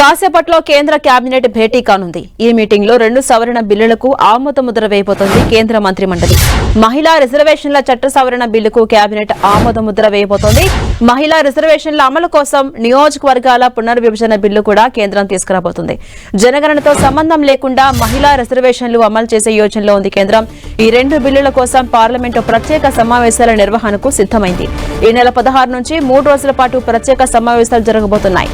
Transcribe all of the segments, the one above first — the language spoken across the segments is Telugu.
కాసేపట్లో కేంద్ర కేబినెట్ భేటీ కానుంది. ఈ మీటింగ్ లో 2 సవరణ బిల్లులకు ఆమోద ముద్ర వేయబోతోంది కేంద్ర మంత్రి మండలి. మహిళా రిజర్వేషన్ల చట్ట సవరణ బిల్లుకు కేబినెట్ ఆమోద ముద్ర వేయబోతోంది. మహిళా రిజర్వేషన్ల అమలు కోసం నియోజకవర్గాల పునర్విభజన బిల్లు కూడా కేంద్రం తీసుకురాబోతుంది. జనగణనతో సంబంధం లేకుండా మహిళా రిజర్వేషన్లు అమలు చేసే యోచనలో ఉంది కేంద్రం. ఈ 2 బిల్లుల కోసం పార్లమెంటు ప్రత్యేక సమావేశాల నిర్వహణకు సిద్దమైంది. ఈ నెల 16 నుంచి 3 రోజుల పాటు ప్రత్యేక సమావేశాలు జరగబోతున్నాయి.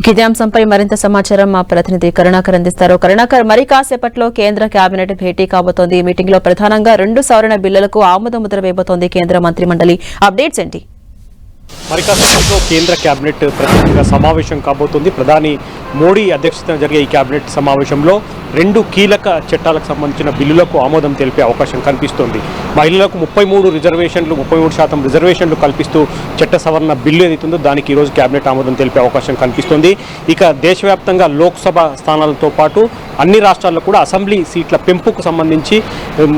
ఇదే అంశంపై మరింత సమాచారం మా ప్రతినిధి కరుణాకర్ అందిస్తారు. కరుణాకర్, మరి కాసేపట్లో కేంద్ర కేబినెట్ భేటీ కాబోతోంది. ఈ మీటింగ్ లో ప్రధానంగా 2 సవరణ బిల్లులకు ఆమోద ముద్ర వేయబోతోంది కేంద్ర మంత్రి మండలి. అప్డేట్స్ ఏంటి? మరి కాసేపట్లో కేంద్ర కేబినెట్ ప్రత్యేకంగా సమావేశం కాబోతుంది. ప్రధాని మోడీ అధ్యక్షతన జరిగే ఈ కేబినెట్ సమావేశంలో 2 కీలక చట్టాలకు సంబంధించిన బిల్లులకు ఆమోదం తెలిపే అవకాశం కనిపిస్తోంది. మహిళలకు 33% రిజర్వేషన్లు కల్పిస్తూ చట్ట సవరణ బిల్లు ఏదైతుందో దానికి ఈరోజు కేబినెట్ ఆమోదం తెలిపే అవకాశం కనిపిస్తోంది. ఇక దేశవ్యాప్తంగా లోక్సభ స్థానాలతో పాటు అన్ని రాష్ట్రాల్లో కూడా అసెంబ్లీ సీట్ల పెంపుకు సంబంధించి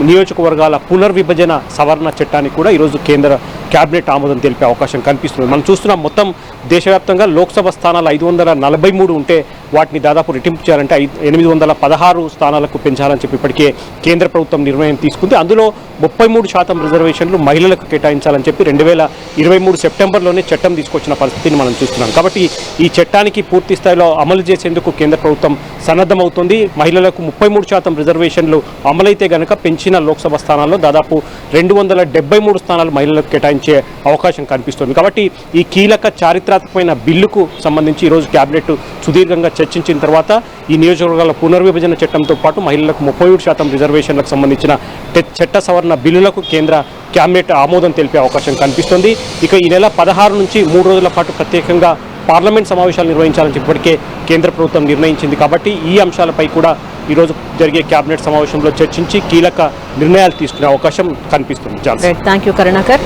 నియోజకవర్గాల పునర్విభజన సవరణ చట్టానికి కూడా ఈరోజు కేంద్ర కేబినెట్ ఆమోదం తెలిపే అవకాశం కనిపిస్తుంది. మనం చూస్తున్నాం, మొత్తం దేశవ్యాప్తంగా లోక్సభ స్థానాలు 543 ఉంటే వాటిని దాదాపు రెట్టింపు చేయాలంటే 816 స్థానాలకు పెంచాలని చెప్పి ఇప్పటికే కేంద్ర ప్రభుత్వం నిర్ణయం తీసుకుంది. అందులో 33% రిజర్వేషన్లు మహిళలకు కేటాయించాలని చెప్పి 2023 సెప్టెంబర్లోనే చట్టం తీసుకొచ్చిన పరిస్థితిని మనం చూస్తున్నాం. కాబట్టి ఈ చట్టానికి పూర్తి స్థాయిలో అమలు చేసేందుకు కేంద్ర ప్రభుత్వం సన్నద్ధమవుతుంది. మహిళలకు 33% రిజర్వేషన్లు అమలైతే గనక పెంచిన లోక్సభ స్థానాల్లో దాదాపు 273 స్థానాలు మహిళలకు కేటాయించే అవకాశం కనిపిస్తుంది. కాబట్టి ఈ కీలక చారిత్రాత్మకమైన బిల్లుకు సంబంధించి ఈరోజు కేబినెట్ సుదీర్ఘంగా చర్చించిన తర్వాత ఈ నియోజకవర్గాల పునర్విభజన చట్టంతో పాటు మహిళలకు 33% రిజర్వేషన్లకు సంబంధించిన చట్ట సవరణ బిల్లులకు కేంద్ర కేబినెట్ ఆమోదం తెలిపే అవకాశం కనిపిస్తుంది. ఇక ఈ నెల 16 నుంచి 3 రోజుల పాటు ప్రత్యేకంగా పార్లమెంట్ సమావేశాలు నిర్వహించాలని ఇప్పటికే కేంద్ర ప్రభుత్వం నిర్ణయించింది. కాబట్టి ఈ అంశాలపై కూడా ఈరోజు జరిగే కేబినెట్ సమావేశంలో చర్చించి కీలక నిర్ణయాలు తీసుకునే అవకాశం కనిపిస్తుంది. థాంక్యూ కరుణాకర్.